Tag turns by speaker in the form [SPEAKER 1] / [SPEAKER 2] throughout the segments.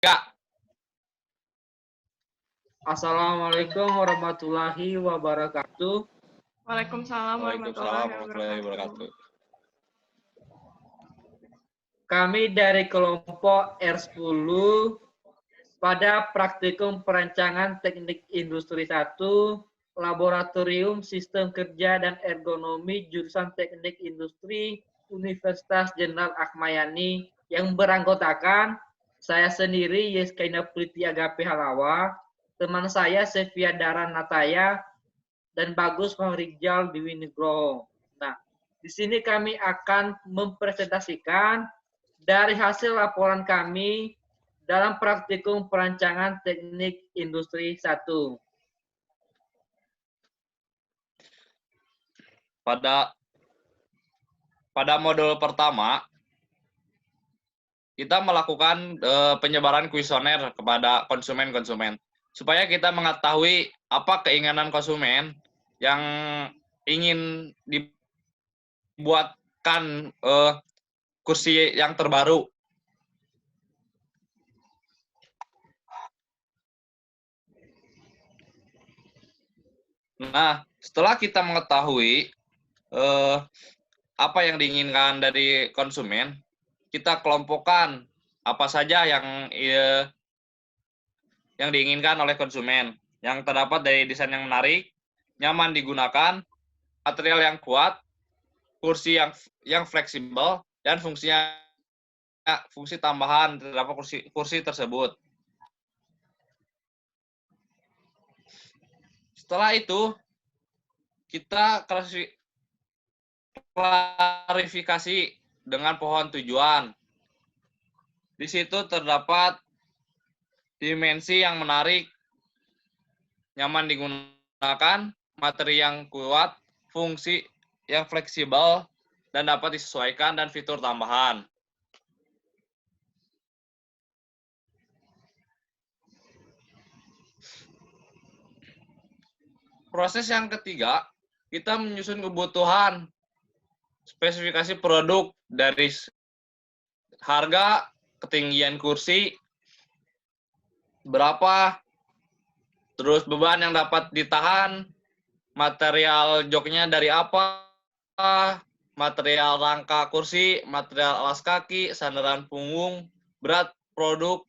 [SPEAKER 1] Kak.
[SPEAKER 2] Assalamualaikum warahmatullahi wabarakatuh.
[SPEAKER 3] Waalaikumsalam warahmatullahi wabarakatuh.
[SPEAKER 2] Kami dari kelompok R10 pada praktikum perancangan teknik industri 1, Laboratorium Sistem Kerja dan Ergonomi jurusan Teknik Industri Universitas Jenderal Ahmayani yang beranggotakan saya sendiri Yeskaina Priti Agape Halawa, teman saya Sevia Dara Nataya, dan Bagus Fahrijal Dewi Nugroho. Nah, di sini kami akan mempresentasikan dari hasil laporan kami dalam praktikum perancangan teknik industri 1.
[SPEAKER 1] Pada modul pertama, kita melakukan penyebaran kuesioner kepada konsumen-konsumen supaya kita mengetahui apa keinginan konsumen yang ingin dibuatkan kursi yang terbaru. Nah, setelah kita mengetahui apa yang diinginkan dari konsumen, kita kelompokkan apa saja yang diinginkan oleh konsumen, yang terdapat dari desain yang menarik, nyaman digunakan, material yang kuat, kursi yang fleksibel, dan fungsi tambahan terdapat kursi tersebut. Setelah itu, kita klarifikasi dengan pohon tujuan. Di situ terdapat dimensi yang menarik, nyaman digunakan, materi yang kuat, fungsi yang fleksibel, dan dapat disesuaikan, dan fitur tambahan. Proses yang ketiga, kita menyusun kebutuhan, spesifikasi produk dari harga, ketinggian kursi, berapa, terus beban yang dapat ditahan, material joknya dari apa, material rangka kursi, material alas kaki, sandaran punggung, berat produk,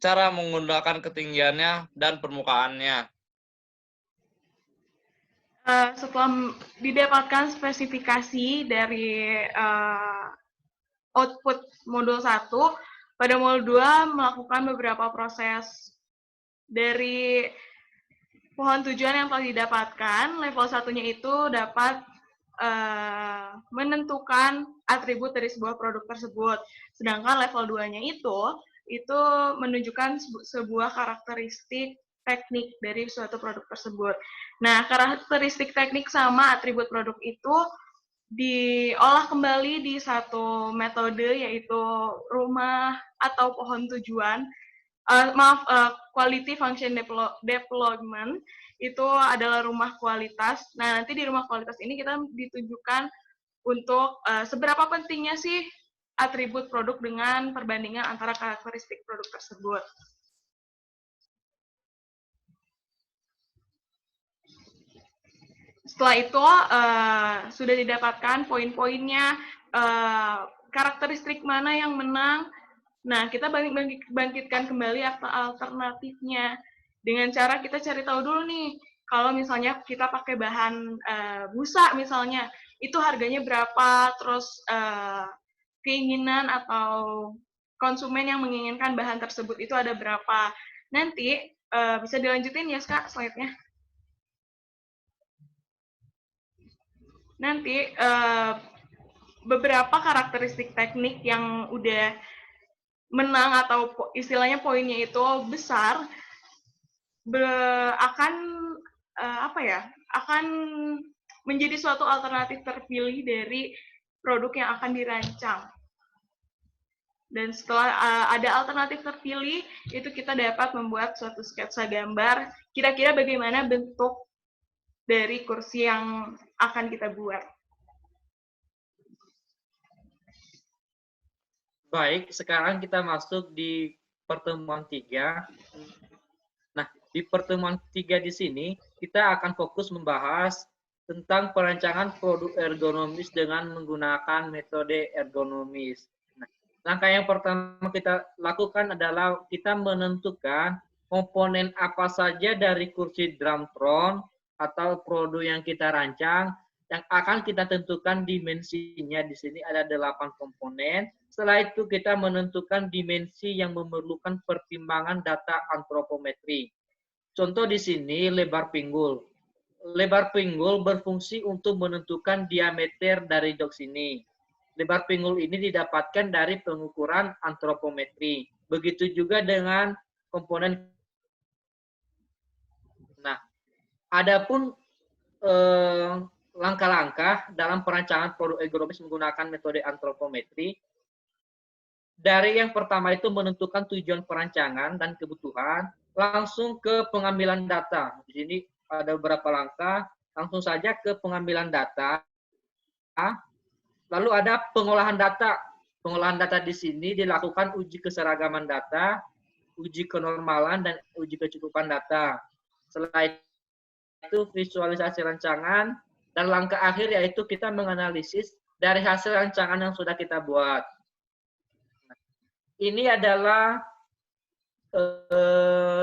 [SPEAKER 1] cara menggunakan ketinggiannya, dan permukaannya.
[SPEAKER 3] Setelah didapatkan spesifikasi dari output modul 1, pada modul 2 melakukan beberapa proses dari pohon tujuan yang telah didapatkan. Level 1-nya itu dapat menentukan atribut dari sebuah produk tersebut. Sedangkan level 2-nya itu menunjukkan sebuah karakteristik teknik dari suatu produk tersebut. Nah, karakteristik teknik sama atribut produk itu diolah kembali di satu metode, yaitu rumah atau pohon tujuan. Quality Function Deployment itu adalah rumah kualitas. Nah, nanti di rumah kualitas ini kita ditunjukkan untuk seberapa pentingnya sih atribut produk dengan perbandingan antara karakteristik produk tersebut. Setelah itu sudah didapatkan poin-poinnya, karakteristik mana yang menang. Nah, kita bangkitkan kembali alternatifnya dengan cara kita cari tahu dulu nih, kalau misalnya kita pakai bahan busa misalnya, itu harganya berapa, terus keinginan atau konsumen yang menginginkan bahan tersebut itu ada berapa. Nanti bisa dilanjutin ya, Kak, slide-nya. Nanti beberapa karakteristik teknik yang udah menang atau istilahnya poinnya itu besar akan menjadi suatu alternatif terpilih dari produk yang akan dirancang. Dan setelah ada alternatif terpilih, itu kita dapat membuat suatu sketsa gambar kira-kira bagaimana bentuk dari kursi yang akan kita buat.
[SPEAKER 2] Baik, sekarang kita masuk di pertemuan 3. Nah, di pertemuan 3 di sini kita akan fokus membahas tentang perancangan produk ergonomis dengan menggunakan metode ergonomis. Nah, langkah yang pertama kita lakukan adalah kita menentukan komponen apa saja dari kursi Drumtron atau produk yang kita rancang yang akan kita tentukan dimensinya. Di sini ada 8 komponen. Setelah itu kita menentukan dimensi yang memerlukan pertimbangan data antropometri. Contoh di sini lebar pinggul. Lebar pinggul berfungsi untuk menentukan diameter dari jok ini. Lebar pinggul ini didapatkan dari pengukuran antropometri. Begitu juga dengan komponen. Nah, adapun langkah-langkah dalam perancangan produk ergonomis menggunakan metode antropometri. Dari yang pertama itu menentukan tujuan perancangan dan kebutuhan, langsung ke pengambilan data. Di sini ada beberapa langkah, langsung saja ke pengambilan data. Lalu ada pengolahan data. Pengolahan data di sini dilakukan uji keseragaman data, uji kenormalan, dan uji kecukupan data. Setelah itu visualisasi rancangan, dan langkah akhir yaitu kita menganalisis dari hasil rancangan yang sudah kita buat. Ini adalah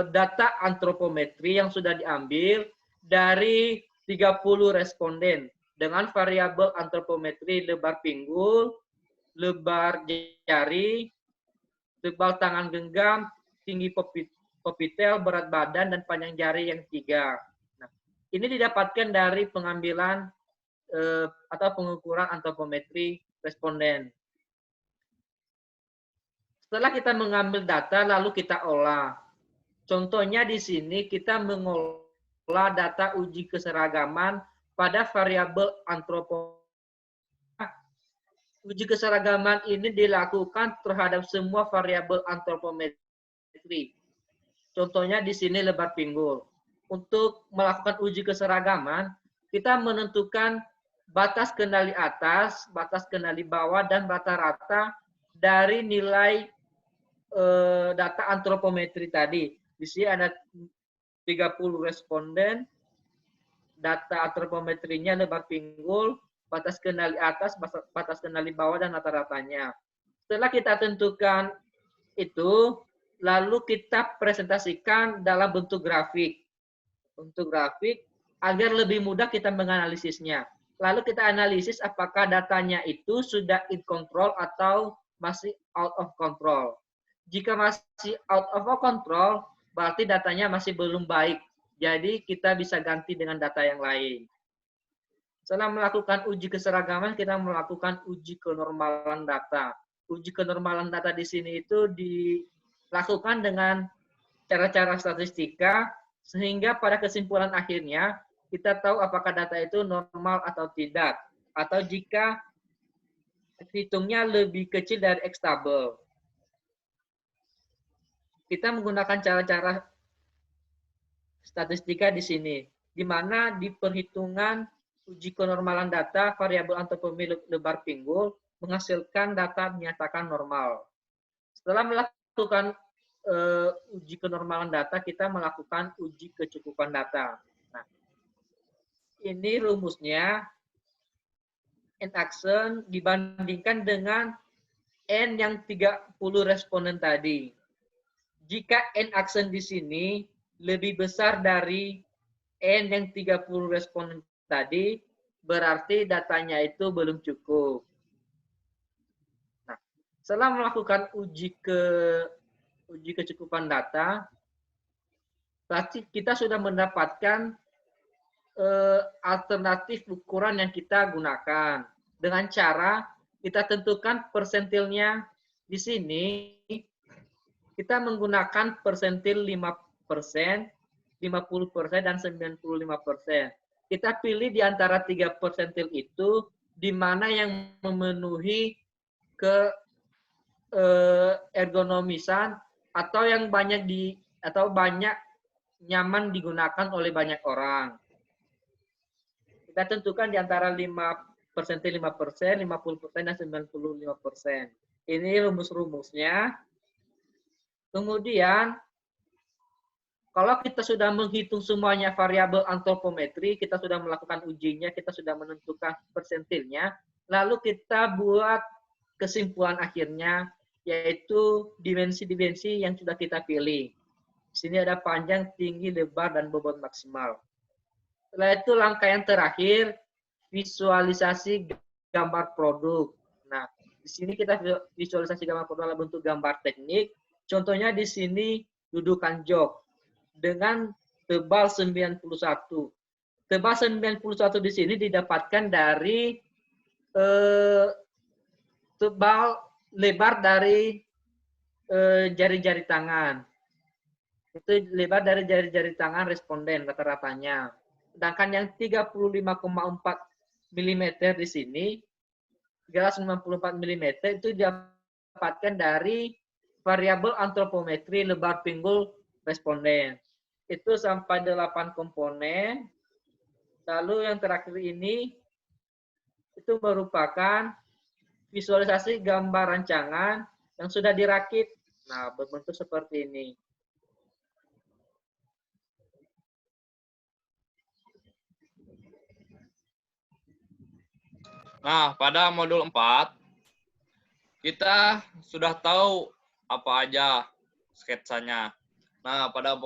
[SPEAKER 2] data antropometri yang sudah diambil dari 30 responden dengan variabel antropometri lebar pinggul, lebar jari, tebal tangan genggam, tinggi popitel, berat badan, dan panjang jari yang 3. Nah, ini didapatkan dari pengambilan atau pengukuran antropometri responden. Setelah kita mengambil data, lalu kita olah. Contohnya di sini kita mengolah data uji keseragaman pada variabel antropometri. Uji keseragaman ini dilakukan terhadap semua variabel antropometri. Contohnya di sini lebar pinggul. Untuk melakukan uji keseragaman, kita menentukan batas kendali atas, batas kendali bawah, dan rata-rata dari nilai data antropometri tadi. Di sini ada 30 responden, data antropometrinya lebar pinggul, batas kendali atas, batas kendali bawah, dan rata-ratanya. Setelah kita tentukan itu, lalu kita presentasikan dalam bentuk grafik. Bentuk grafik agar lebih mudah kita menganalisisnya. Lalu kita analisis apakah datanya itu sudah in control atau masih out of control. Jika masih out of control, berarti datanya masih belum baik. Jadi kita bisa ganti dengan data yang lain. Setelah melakukan uji keseragaman, kita melakukan uji kenormalan data. Uji kenormalan data di sini itu dilakukan dengan cara-cara statistika, sehingga pada kesimpulan akhirnya kita tahu apakah data itu normal atau tidak. Atau jika hitungnya lebih kecil dari X-table. Kita menggunakan cara-cara statistika di sini, di mana di perhitungan uji kenormalan data, variabel antropometri lebar pinggul menghasilkan data dinyatakan normal. Setelah melakukan uji kenormalan data, kita melakukan uji kecukupan data. Nah, ini rumusnya. N action dibandingkan dengan N yang 30 responden tadi. Jika N action di sini lebih besar dari N yang 30 responden tadi, berarti datanya itu belum cukup. Nah, setelah melakukan uji kecukupan data, berarti kita sudah mendapatkan alternatif ukuran yang kita gunakan. Dengan cara kita tentukan persentilnya di sini. Kita menggunakan persentil 5%, 50%, dan 95%. Kita pilih di antara 3 persentil itu, di mana yang memenuhi ke ergonomisan atau yang banyak nyaman digunakan oleh banyak orang. Kita tentukan di antara 5%, 50%, dan 95%. Ini rumus-rumusnya. Kemudian, kalau kita sudah menghitung semuanya variabel antropometri, kita sudah melakukan ujinya, kita sudah menentukan persentilnya, lalu kita buat kesimpulan akhirnya, yaitu dimensi-dimensi yang sudah kita pilih. Di sini ada panjang, tinggi, lebar, dan bobot maksimal. Setelah itu langkah yang terakhir, visualisasi gambar produk. Nah, di sini kita visualisasi gambar produk dalam bentuk gambar teknik. Contohnya di sini dudukan jok dengan tebal 91. Tebal 91 di sini didapatkan dari tebal lebar dari jari-jari tangan. Itu lebar dari jari-jari tangan responden rata-ratanya. Sedangkan yang 35,4 mm di sini, 394 mm itu didapatkan dari variabel antropometri lebar pinggul responden. Itu sampai 8 komponen. Lalu yang terakhir ini, itu merupakan visualisasi gambar rancangan yang sudah dirakit. Nah, berbentuk seperti ini.
[SPEAKER 1] Nah, pada modul 4, kita sudah tahu apa aja sketsanya. Nah, pada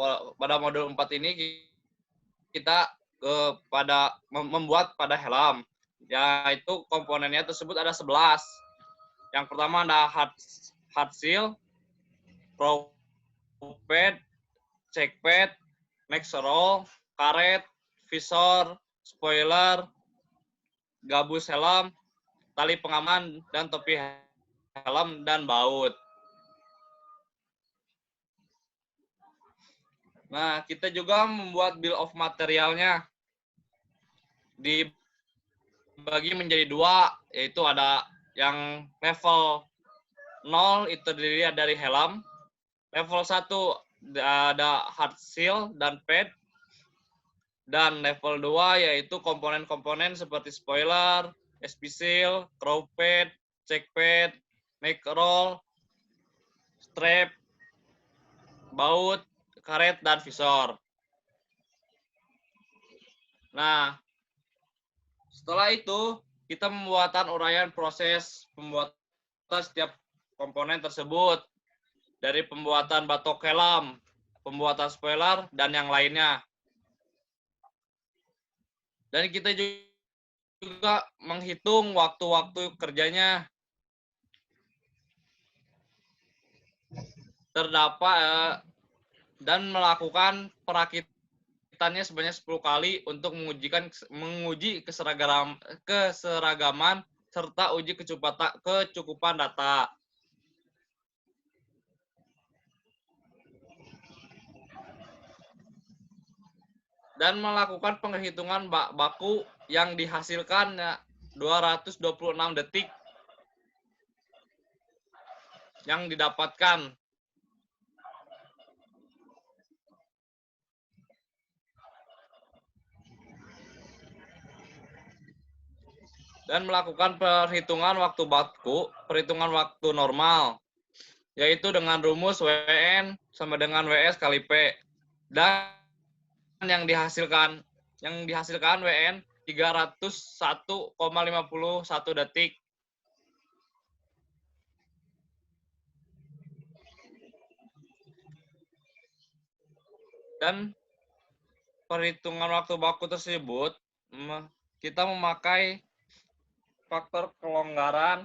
[SPEAKER 1] modul 4 ini kita membuat pada helm, yaitu komponennya tersebut ada 11. Yang pertama ada hard seal, crow pad, check pad, next roll, karet, visor, spoiler, gabus helm, tali pengaman, dan topi helm, dan baut. Nah, kita juga membuat bill of materialnya. Dibagi menjadi 2, yaitu ada yang level 0 itu terdiri dari helm, level 1 ada hard seal dan pad, dan level 2 yaitu komponen-komponen seperti spoiler, SP seal, crow pad, check pad, neck roll, strap, baut, karet, dan visor. Nah, setelah itu kita membuatan uraian proses pembuatan setiap komponen tersebut, dari pembuatan batok helm, pembuatan spoiler, dan yang lainnya. Dan kita juga menghitung waktu-waktu kerjanya. Terdapat dan melakukan perakitannya sebanyak 10 kali untuk menguji keseragaman serta uji kecukupan data. Dan melakukan penghitungan baku yang dihasilkan 226 detik yang didapatkan. Dan melakukan perhitungan waktu baku, perhitungan waktu normal, yaitu dengan rumus WN sama dengan WS kali P. Dan yang dihasilkan WN 301,51 detik. Dan perhitungan waktu baku tersebut kita memakai faktor kelonggaran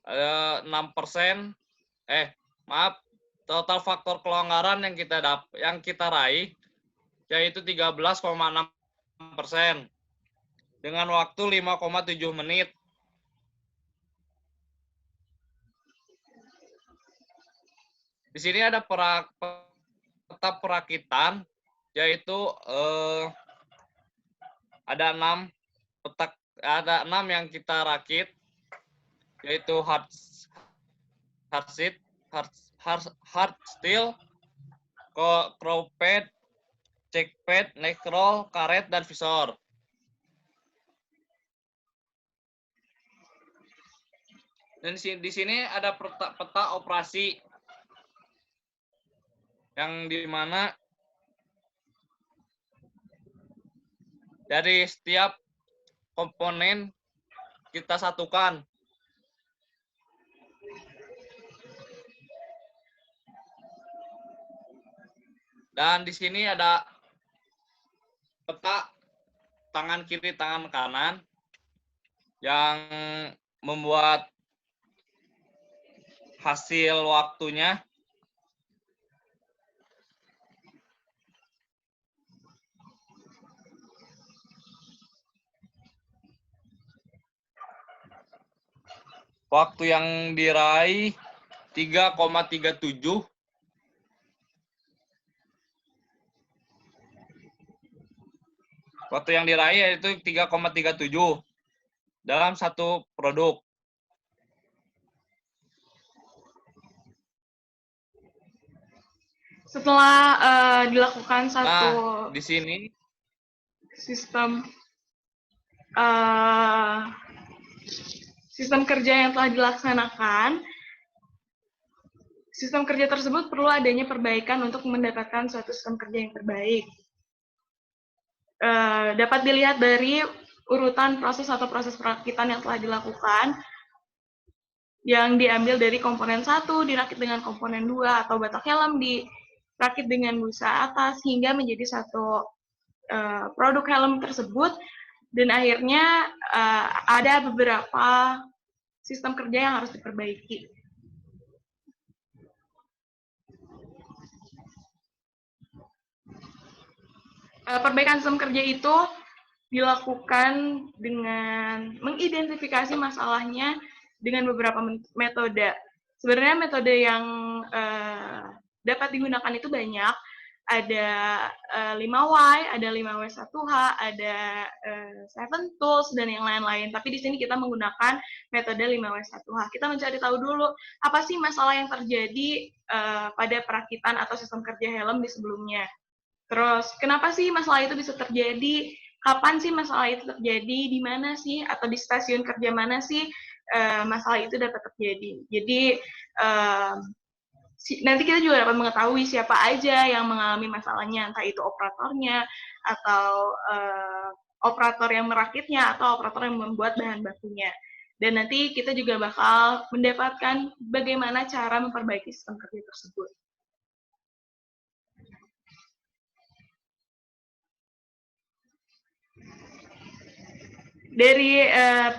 [SPEAKER 1] 6%. Total faktor kelonggaran yang kita raih yaitu 13,6% dengan waktu 5,7 menit. Di sini ada peta perakitan, yaitu ada 6 yang kita rakit, yaitu hard steel, crow pad, check pad, neck roll, karet, dan visor. Dan di sini ada peta operasi yang dimana dari setiap komponen kita satukan. Dan di sini ada peta tangan kiri, tangan kanan yang membuat hasil waktunya. Waktu yang diraih 3,37. Waktu yang diraih yaitu 3,37 dalam satu produk.
[SPEAKER 3] Setelah dilakukan satu
[SPEAKER 1] Di sini
[SPEAKER 3] sistem kerja yang telah dilaksanakan, sistem kerja tersebut perlu adanya perbaikan untuk mendapatkan suatu sistem kerja yang terbaik. Dapat dilihat dari urutan proses atau proses perakitan yang telah dilakukan, yang diambil dari komponen 1 dirakit dengan komponen 2, atau batak helm dirakit dengan busa atas hingga menjadi satu produk helm tersebut. Dan akhirnya ada beberapa sistem kerja yang harus diperbaiki. Perbaikan sistem kerja itu dilakukan dengan mengidentifikasi masalahnya dengan beberapa metode. Sebenarnya metode yang dapat digunakan itu banyak. Ada 5Y, ada 5W1H, ada 7 Tools, dan yang lain-lain. Tapi di sini kita menggunakan metode 5W1H. Kita mencari tahu dulu, apa sih masalah yang terjadi pada perakitan atau sistem kerja helm di sebelumnya. Terus, kenapa sih masalah itu bisa terjadi? Kapan sih masalah itu terjadi? Di mana sih? Atau di stasiun kerja mana sih masalah itu dapat terjadi? Jadi, nanti kita juga dapat mengetahui siapa aja yang mengalami masalahnya, entah itu operatornya, atau operator yang merakitnya, atau operator yang membuat bahan bakunya. Dan nanti kita juga bakal mendapatkan bagaimana cara memperbaiki sistem kerja tersebut. Dari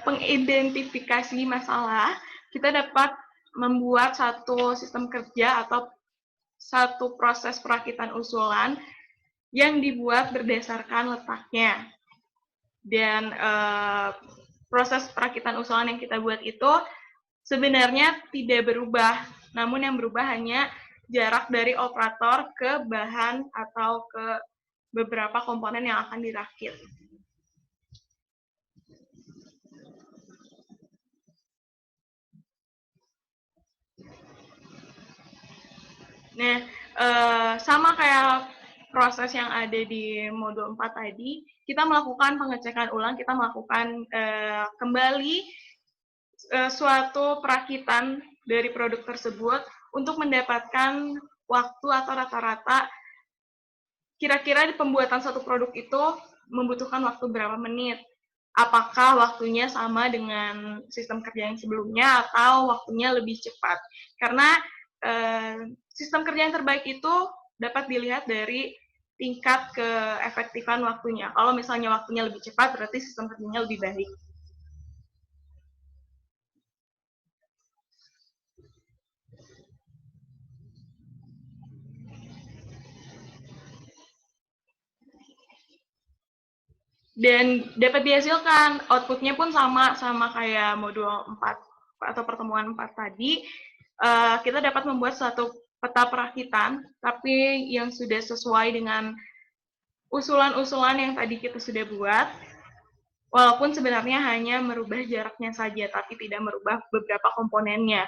[SPEAKER 3] pengidentifikasi masalah, kita dapat membuat satu sistem kerja atau satu proses perakitan usulan yang dibuat berdasarkan letaknya. Dan proses perakitan usulan yang kita buat itu sebenarnya tidak berubah, namun yang berubah hanya jarak dari operator ke bahan atau ke beberapa komponen yang akan dirakit. Nah, sama kayak proses yang ada di modul 4 tadi, kita melakukan pengecekan ulang, kita melakukan kembali suatu perakitan dari produk tersebut untuk mendapatkan waktu atau rata-rata kira-kira di pembuatan satu produk itu membutuhkan waktu berapa menit. Apakah waktunya sama dengan sistem kerja yang sebelumnya atau waktunya lebih cepat. Karena sistem kerja yang terbaik itu dapat dilihat dari tingkat keefektifan waktunya. Kalau misalnya waktunya lebih cepat, berarti sistem kerjanya lebih baik. Dan dapat dihasilkan, outputnya pun sama kayak modul 4 atau pertemuan 4 tadi. Kita dapat membuat satu peta perakitan, tapi yang sudah sesuai dengan usulan-usulan yang tadi kita sudah buat, walaupun sebenarnya hanya merubah jaraknya saja, tapi tidak merubah beberapa komponennya.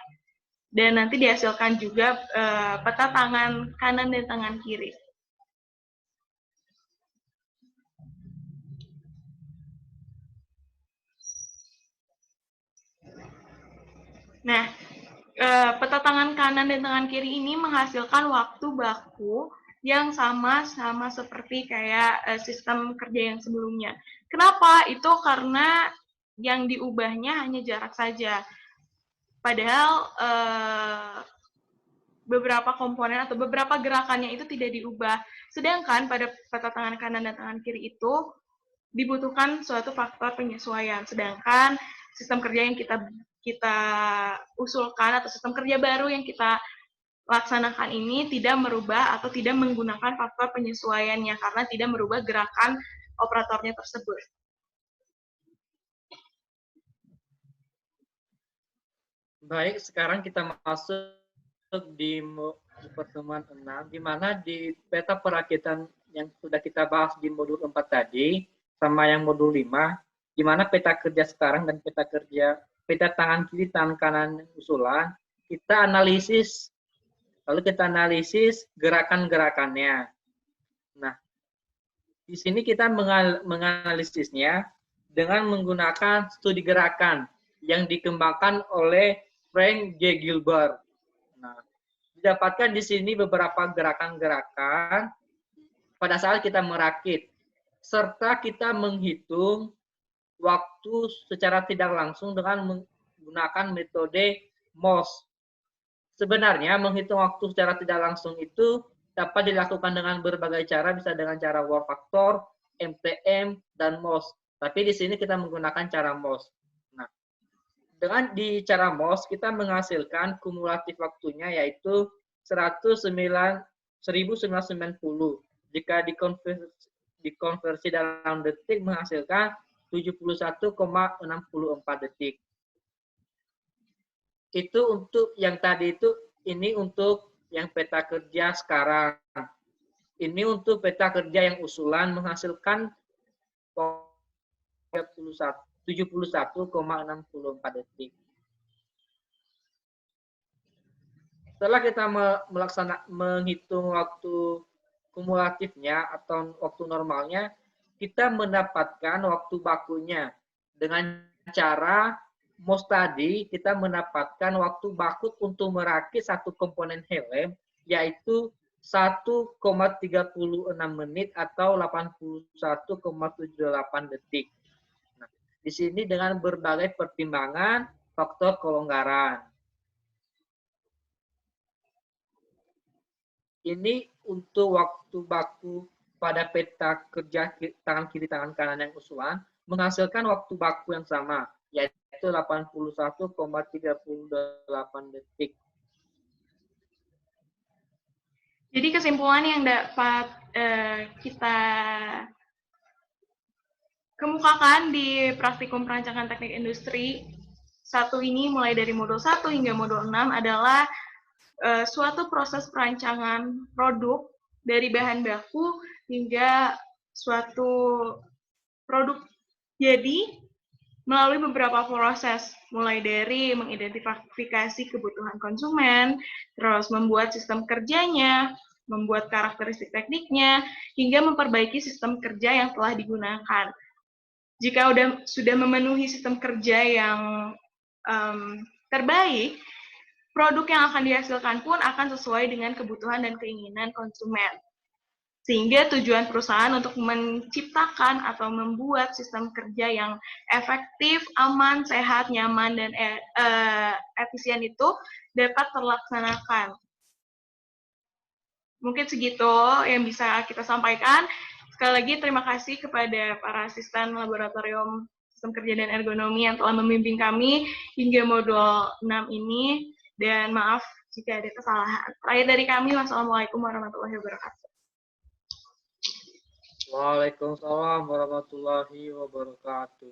[SPEAKER 3] Dan nanti dihasilkan juga peta tangan kanan dan tangan kiri. Nah, peta tangan kanan dan tangan kiri ini menghasilkan waktu baku yang sama seperti kayak sistem kerja yang sebelumnya. Kenapa? Itu karena yang diubahnya hanya jarak saja. Padahal beberapa komponen atau beberapa gerakannya itu tidak diubah. Sedangkan pada peta tangan kanan dan tangan kiri itu dibutuhkan suatu faktor penyesuaian. Sedangkan sistem kerja yang kita usulkan atau sistem kerja baru yang kita laksanakan ini tidak merubah atau tidak menggunakan faktor penyesuaiannya karena tidak merubah gerakan operatornya tersebut.
[SPEAKER 2] Baik, sekarang kita masuk di pertemuan 6, di mana di peta perakitan yang sudah kita bahas di modul 4 tadi, sama yang modul 5, di mana peta kerja sekarang dan peta tangan kiri, tangan kanan usulan, kita analisis, lalu kita analisis gerakan-gerakannya. Nah, di sini kita menganalisisnya dengan menggunakan studi gerakan yang dikembangkan oleh Frank J. Gilbert. Nah, didapatkan di sini beberapa gerakan-gerakan pada saat kita merakit, serta kita menghitung waktu secara tidak langsung dengan menggunakan metode MOS. Sebenarnya menghitung waktu secara tidak langsung itu dapat dilakukan dengan berbagai cara, bisa dengan cara war factor, MTM, dan MOS. Tapi di sini kita menggunakan cara MOS. Dengan di cara MOS, kita menghasilkan kumulatif waktunya yaitu 1990. Jika dikonversi dalam detik, menghasilkan 71,64 detik. Itu untuk yang tadi itu, ini untuk yang peta kerja sekarang. Ini untuk peta kerja yang usulan menghasilkan 71,64 detik. Setelah kita menghitung waktu kumulatifnya atau waktu normalnya, kita mendapatkan waktu bakunya. Dengan cara MOS tadi, kita mendapatkan waktu baku untuk merakit satu komponen helm, yaitu 1,36 menit atau 81,78 detik. Di sini dengan berbagai pertimbangan faktor kelonggaran. Ini untuk waktu baku pada peta kerja tangan kiri tangan kanan yang usulan menghasilkan waktu baku yang sama, yaitu 81,38 detik.
[SPEAKER 3] Jadi kesimpulan yang dapat kita kemukakan di praktikum perancangan teknik industri 1 ini mulai dari modul 1 hingga modul 6 adalah suatu proses perancangan produk dari bahan baku hingga suatu produk jadi melalui beberapa proses, mulai dari mengidentifikasi kebutuhan konsumen, terus membuat sistem kerjanya, membuat karakteristik tekniknya, hingga memperbaiki sistem kerja yang telah digunakan. Jika sudah memenuhi sistem kerja yang terbaik, produk yang akan dihasilkan pun akan sesuai dengan kebutuhan dan keinginan konsumen. Sehingga tujuan perusahaan untuk menciptakan atau membuat sistem kerja yang efektif, aman, sehat, nyaman, dan efisien itu dapat terlaksanakan. Mungkin segitu yang bisa kita sampaikan. Sekali lagi terima kasih kepada para asisten laboratorium sistem kerja dan ergonomi yang telah membimbing kami hingga modul 6 ini. Dan maaf jika ada kesalahan. Terakhir dari kami, wassalamualaikum warahmatullahi wabarakatuh.
[SPEAKER 2] Waalaikumsalam warahmatullahi wabarakatuh.